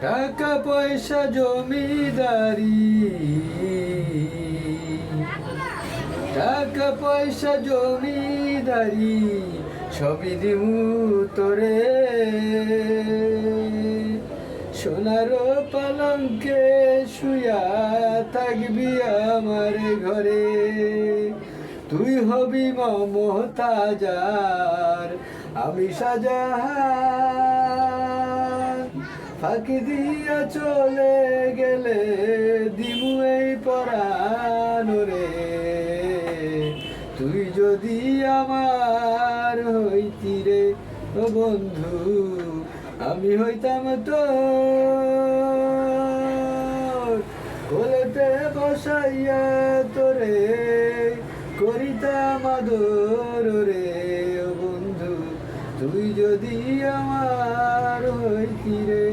টাকা পয়সা জমিদারি, টাকা পয়সা জমিদারি সবই দিমু তোরে। সোনার পালঙ্কে শুয়া থাকবি আমার ঘরে। তুই হবি মমতাজার, আমি শাহজাহান। ফাঁকি দিয়া চলে গেলে দিমু এই পরাণ রে। তুই যদি আমার হইতি রে ও বন্ধু, আমি হইতাম তোর। কোলেতে বসাইয়া তোরে করিতাম আদর রে ও বন্ধু, তুই যদি আমার হইতি রে।